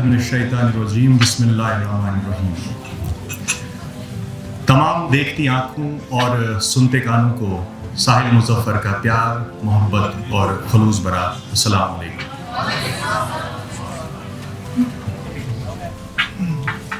मिनश्शैतानिर्रजीम बिस्मिल्लाहिर्रहमानिर्रहीम। तमाम देखती आँखों और सुनते कानों को साहिल मुज़फ़्फ़र का प्यार, मोहब्बत और खलूस भरा अस्सलाम वालेकुम।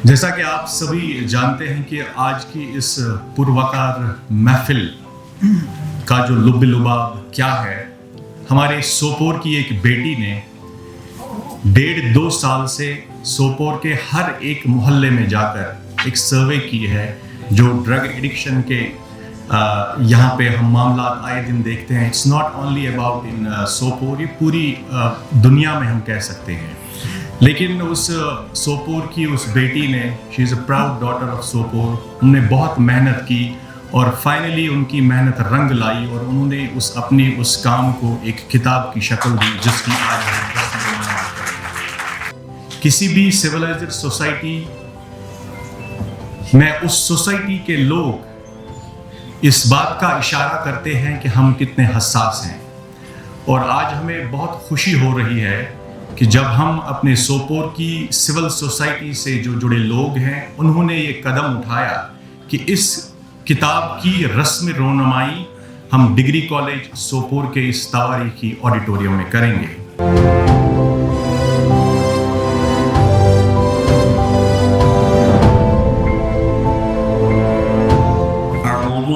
जैसा कि आप सभी जानते हैं कि आज की इस पुरवकार महफिल का जो लुब-ए-लुबाब क्या है, हमारे सोपोर की एक बेटी ने 1.5-2 साल से सोपोर के हर एक मोहल्ले में जाकर एक सर्वे की है जो ड्रग एडिक्शन के यहाँ पे हम मामला आए दिन देखते हैं। It's not only about in Sopore, ये पूरी दुनिया में हम कह सकते हैं। लेकिन उस सोपोर की उस बेटी ने, she is a proud daughter of Sopore, उन्होंने बहुत मेहनत की और फाइनली उनकी मेहनत रंग लाई और उन्होंने उस काम को एक किताब की शक्ल दी जिसकी आज किसी भी सिविलाइज्ड सोसाइटी में उस सोसाइटी के लोग इस बात का इशारा करते हैं कि हम कितने हसास हैं। और आज हमें बहुत खुशी हो रही है कि जब हम अपने सोपोर की सिविल सोसाइटी से जो जुड़े लोग हैं, उन्होंने ये कदम उठाया कि इस किताब की रस्म रोनुमाई हम डिग्री कॉलेज सोपोर के इस तारीखी ऑडिटोरियम में करेंगे।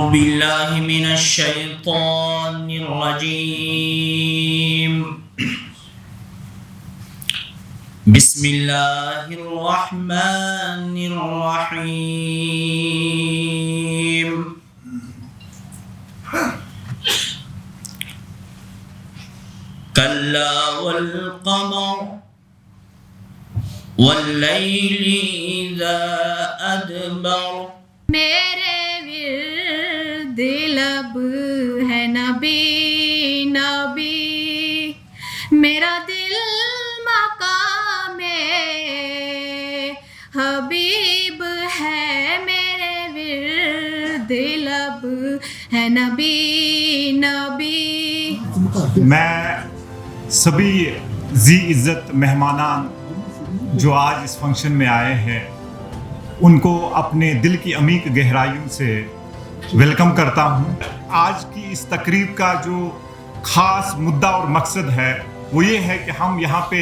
बिल्लाहि मिनश शैतानिर रजीम। बिस्मिल्लाहिर रहमानिर रहीम। कल्ला वल क़मर वल लैलि इज़ा अदबर। मेरे दिलब है नबी नबी, मेरा दिल मकामे हबीब है, मेरे दिलब है नबी नबी। मैं सभी जी इज़्ज़त मेहमानान जो आज इस फंक्शन में आए हैं उनको अपने दिल की अमीक गहराइयों से वेलकम करता हूँ। आज की इस तकरीब का जो ख़ास मुद्दा और मकसद है वो ये है कि हम यहाँ पे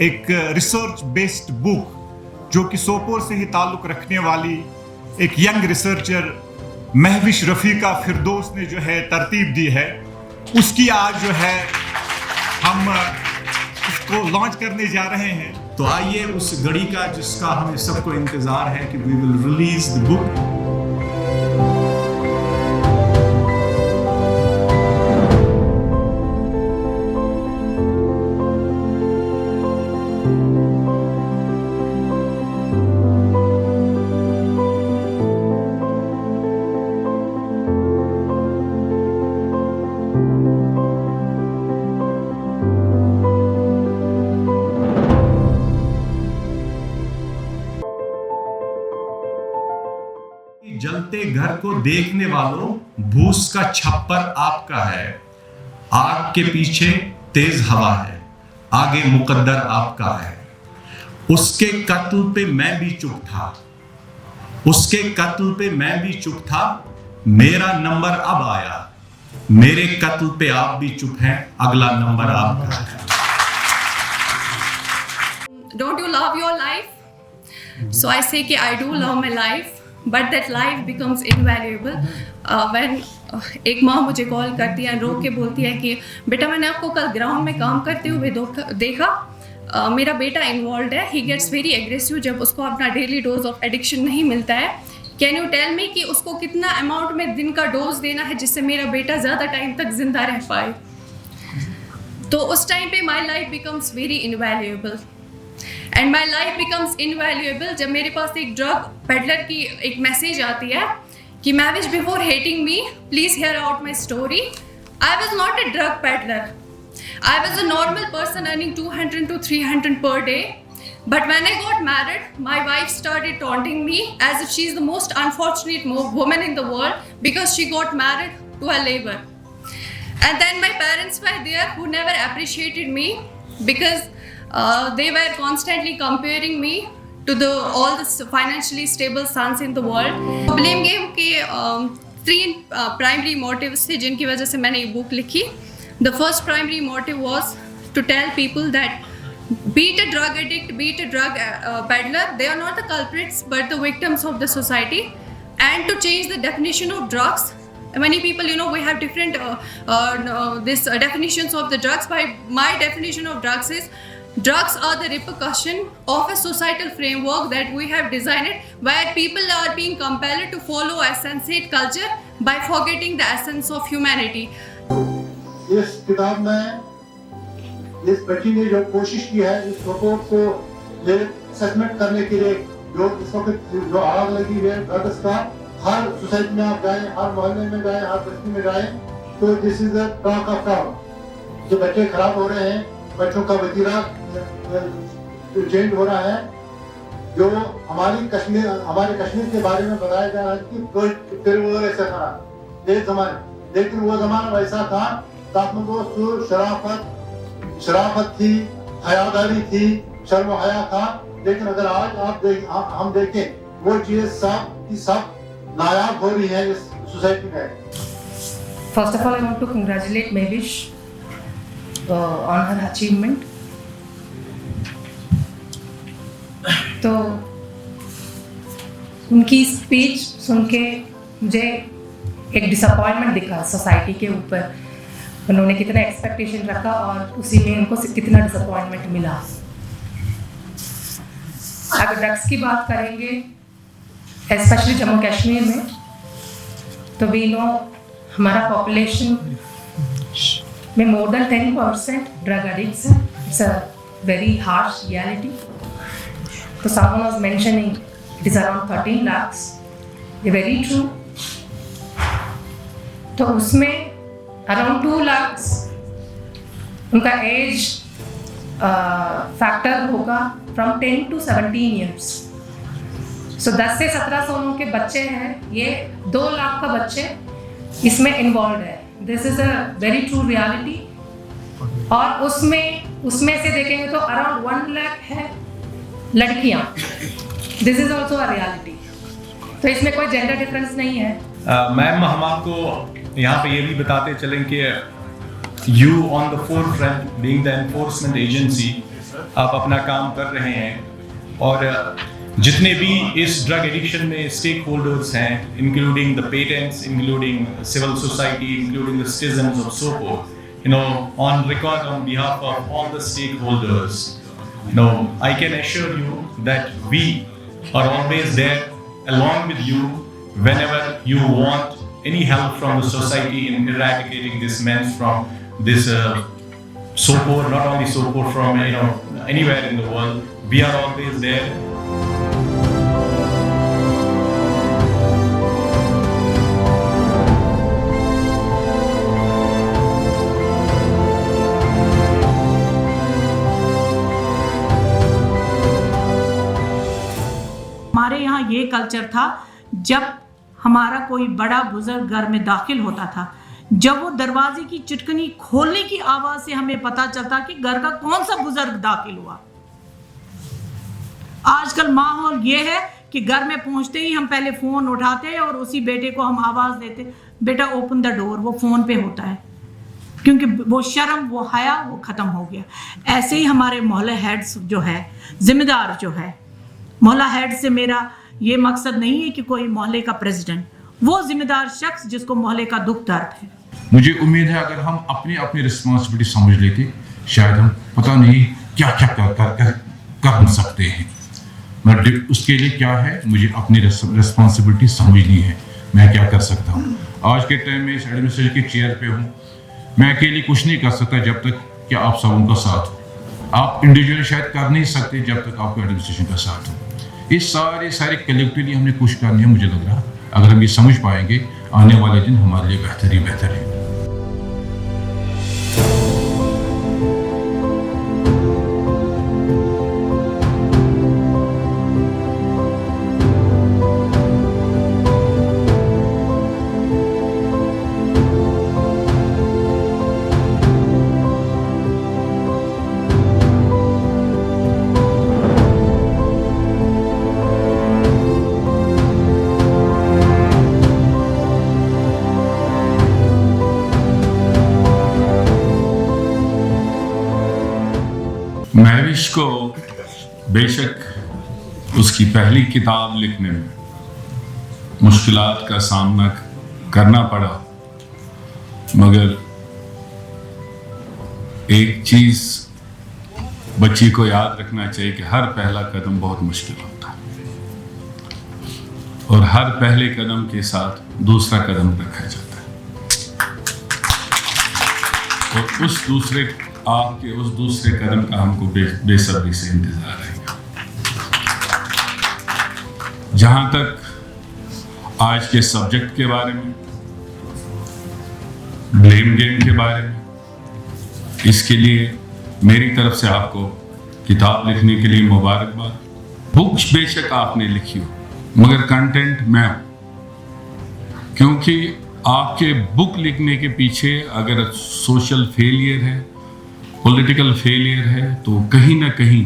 एक रिसर्च बेस्ड बुक जो कि सोपोर से ही ताल्लुक़ रखने वाली एक यंग रिसर्चर महविश रफ़ीका फिरदौस ने जो है तरतीब दी है, उसकी आज जो है हम इसको लॉन्च करने जा रहे हैं। तो आइए उस घड़ी का जिसका हमें सबको इंतज़ार है कि we will release the book. जलते घर को देखने वालों, भूस का छप्पर आपका है, आग के पीछे तेज हवा है, आगे मुकद्दर आपका है। उसके कत्ल पे मैं भी चुप था, उसके कत्ल पे मैं भी चुप था, मेरा नंबर अब आया, मेरे कत्ल पे आप भी चुप हैं, अगला नंबर आपका है। Don't you love your life? So I say कि I do love my life, but that life becomes invaluable when एक माँ मुझे कॉल करती है, रो के बोलती है कि बेटा मैंने आपको कल ग्राउंड में काम करते हुए देखा, मेरा बेटा इन्वॉल्व है, ही गेट्स वेरी एग्रेसिव जब उसको अपना डेली डोज ऑफ एडिक्शन नहीं मिलता है। कैन यू टेल मी कि उसको कितना अमाउंट में दिन का डोज देना है जिससे मेरा बेटा ज़्यादा टाइम तक जिंदा रह पाए। तो उस टाइम पे my life becomes very invaluable and my life becomes invaluable जब मेरे पास एक ड्रग पेडलर की एक मैसेज आती है कि my wish before hating me please hear out my story. I was not a drug peddler, I was a normal person earning 200 to 300 per day. But when I got married, my wife started taunting me as if she is the most unfortunate woman in the world because she got married to a labor. And then my parents were there who never appreciated me because they were constantly comparing me to all the financially stable sons in the world. Blame game के three primary motives थे जिनकी वजह से मैंने ये book लिखी. The first primary motive was to tell people that be it a drug addict, be it a drug peddler, they are not the culprits but the victims of the society, and to change the definition of drugs. Many people, we have different definitions of the drugs. By my definition of drugs is, drugs are the repercussion of a societal framework that we have designed where people are being compelled to follow a sensate culture by forgetting the essence of humanity. इस किताब में इस बच्ची ने जो कोशिश की है इस प्रकोप को सेटमेंट करने के लिए, जो इस वक्त जो आग लगी है ड्रग्स का, हर सोसाइटी में आप जाएं, हर मोहल्ले में जाएं, हर बस्ती में जाएं, तो this is the talk of town. जो बच्चे खराब हो रहे हैं, बच्चों का वतीरा चेंज हो रहा है. जो हमारे कश्मीर के बारे में बताया जा रहा है कि फिर वो ऐसा था एक जमाने, लेकिन वो जमाना वैसा था ताकि शराफत थी, हयादारी थी, शर्म हया था. लेकिन अगर आज हम देखें वो चीज़ सब नायाब हो रही है इस सोसाइटी में. First of all, I want to congratulate Mehwish on her achievement. तो उनकी स्पीच सुन के मुझे एक डिसअपॉइंटमेंट दिखा सोसाइटी के ऊपर. उन्होंने कितना एक्सपेक्टेशन रखा और उसी में उनको कितना डिसअपॉइंटमेंट मिला. अगर ड्रग्स की बात करेंगे स्पेशली जम्मू कश्मीर में, तो वी नो हमारा पॉपुलेशन में मोर देन 10% ड्रग एडिक्ट्स हैं. It's a very harsh reality. तो someone was mentioning it is around 13 lakhs. ये very true. तो उसमें अराउंड 2 lakhs उनका एज फैक्टर होगा फ्रॉम 10 to 17 years. सो 10 से 17 सालों के बच्चे हैं, ये 2 लाख का बच्चे इसमें इन्वॉल्व है. This is a very true reality. और उसमें से देखेंगे तो अराउंड 1 लाख है लड़कियाँ. This is also a reality. तो इसमें कोई जेंडर डिफरेंस नहीं है. मैम, हम आपको यहाँ पे ये भी बताते चलें कि you on the forefront being the enforcement agency, आप अपना काम कर रहे हैं. और जितने भी इस ड्रग एडिक्शन में स्टेक होल्डर्स हैं, including the parents, including civil society, including the citizens of Sopore, on record on behalf of all the stakeholders, I can assure you that we are always there along with you whenever you want any help from the society in eradicating this menace from this Sopore, not only Sopore, from anywhere in the world. We are always there. हमारे यहाँ ये culture था, जब हमारा कोई बड़ा बुजुर्ग घर में दाखिल होता था, जब वो दरवाजे की चिटकनी खोलने की आवाज से हमें पता चलता कि घर का कौन सा बुजुर्ग दाखिल हुआ. आजकल माहौल ये है कि घर में पहुंचते ही हम पहले फोन उठाते हैं और उसी बेटे को हम आवाज देते, बेटा ओपन द डोर. वो फोन पे होता है, क्योंकि वो शर्म, वो हया, वो खत्म हो गया. ऐसे ही हमारे मोहल्ले हेड्स जो है, जिम्मेदार जो है, मोहल्ला हेड से मेरा ये मकसद नहीं है कि कोई मोहल्ले का प्रेसिडेंट, वो जिम्मेदार शख्स जिसको मोहल्ले का दुख दर्द है. मुझे उम्मीद है अगर हम अपनी रिस्पॉन्सिबिलिटी समझ लेते, शायद हम पता नहीं क्या क्या कर सकते हैं. बट उसके लिए क्या है, मुझे अपनी रिस्पॉन्सिबिलिटी समझनी है. मैं क्या कर सकता हूँ. आज के टाइम में इस एडमिनिस्ट्रेशन की चेयर पे हूँ. मैं अकेले कुछ नहीं कर सकता जब तक कि आप सबों का साथ हो. आप इंडिविजुअली शायद कर नहीं सकते जब तक आपको एडमिनिस्ट्रेशन का साथ हो. इस सारे कलेक्टिवली हमने कुछ करनी है. मुझे लग रहा है अगर हम ये समझ पाएंगे, आने वाले दिन हमारे लिए बेहतर है. दानिश को बेशक उसकी पहली किताब लिखने में मुश्किलात का सामना करना पड़ा, मगर एक चीज बच्ची को याद रखना चाहिए कि हर पहला कदम बहुत मुश्किल होता है और हर पहले कदम के साथ दूसरा कदम रखा जाता है और उस दूसरे कदम का हमको बेसब्री से इंतजार है। जहां तक आज के सब्जेक्ट के बारे में, ब्लेम गेम के बारे में, इसके लिए मेरी तरफ से आपको किताब लिखने के लिए मुबारकबाद। बुक्स बेशक आपने लिखी हो, मगर कंटेंट मैं हूं, क्योंकि आपके बुक लिखने के पीछे अगर सोशल फेलियर है, पॉलिटिकल फेलियर है, तो कहीं ना कहीं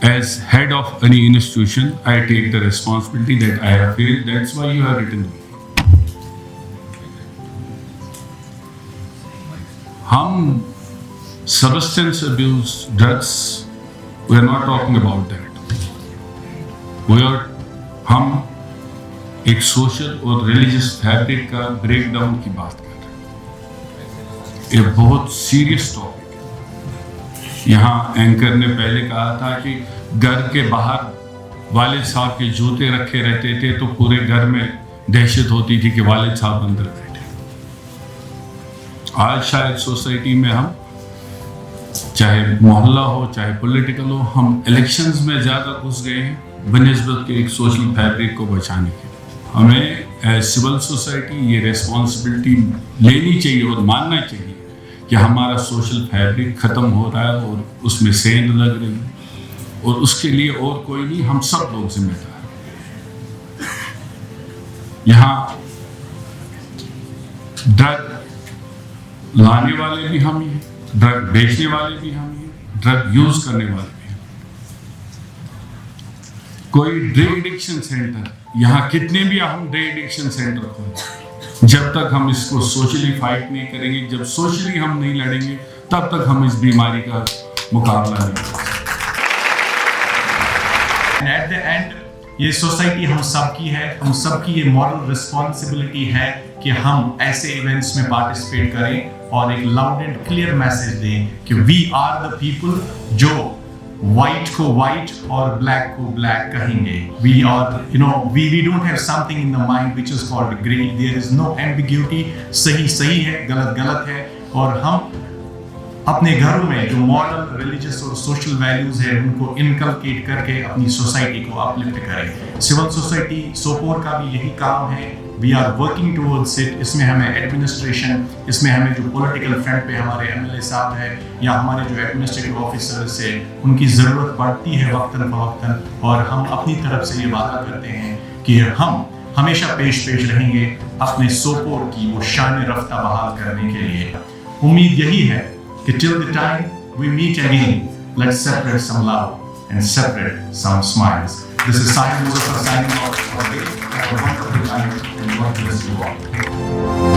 as head of any institution I take the responsibility that I have failed. That's why you have written me. हम substance abuse, drugs, we are not talking about that. हम एक social और religious fabric का breakdown की बात कर रहे हैं। ये बहुत सीरियस टॉपिक है। यहाँ एंकर ने पहले कहा था कि घर के बाहर वालिद साहब के जूते रखे रहते थे तो पूरे घर में दहशत होती थी कि वालिद साहब अंदर बैठे। आज शायद सोसाइटी में हम, चाहे मोहल्ला हो चाहे पॉलिटिकल हो, हम इलेक्शंस में ज़्यादा घुस गए हैं बनिस्बत के एक सोशल फैब्रिक को बचाने के। हमें सिविल सोसाइटी ये रिस्पॉन्सिबिलिटी लेनी चाहिए और मानना चाहिए कि हमारा सोशल फैब्रिक ख़त्म हो रहा है और उसमें सेंध लग रही है, और उसके लिए और कोई नहीं, हम सब लोग जिम्मेदार हैं। यहाँ ड्रग लाने वाले भी हम ही हैं, ड्रग बेचने वाले भी हम ही हैं, ड्रग यूज करने वाले भी हैं। कोई ड्रग एडिक्शन सेंटर, यहाँ कितने भी हम ड्रग एडिक्शन सेंटर खोलें, जब तक हम इसको सोशली फाइट नहीं करेंगे, जब सोशली हम नहीं लड़ेंगे, तब तक हम इस बीमारी का मुकाबला नहीं करेंगे। एट द एंड ये सोसाइटी हम सब की है, हम सब की ये मॉरल रिस्पॉन्सिबिलिटी है कि हम ऐसे इवेंट्स में पार्टिसिपेट करें और एक लाउड एंड क्लियर मैसेज दें कि वी आर द पीपल जो व्हाइट को व्हाइट और ब्लैक को ब्लैक कहेंगे। We are we don't have something in the mind which is called grey. There is no ambiguity. सही सही है, गलत गलत है, और हम अपने घरों में जो मॉरल, रिलीजियस और सोशल वैल्यूज है उनको इनकलकेट करके अपनी सोसाइटी को अपलिफ्ट करें। सिविल सोसाइटी सोपोर का भी यही काम है। We are working towards it. इसमें हमें एडमिनिस्ट्रेशन, इसमें हमें जो पॉलिटिकल फ्रंट पे हमारे एमएलए साहब है या हमारे जो एडमिनिस्ट्रेटिव ऑफिसर्स है उनकी ज़रूरत पड़ती है वक्तन फवक्तन, और हम अपनी तरफ से ये वादा करते हैं कि हम हमेशा पेश रहेंगे अपने सोपोर की वो शान रफ्ता बहाल करने के लिए। उम्मीद यही है कि till the time we meet again, let's separate some love and separate some smiles. This is Simon Muzaffar signing off for today. Have a wonderful night and God bless you all.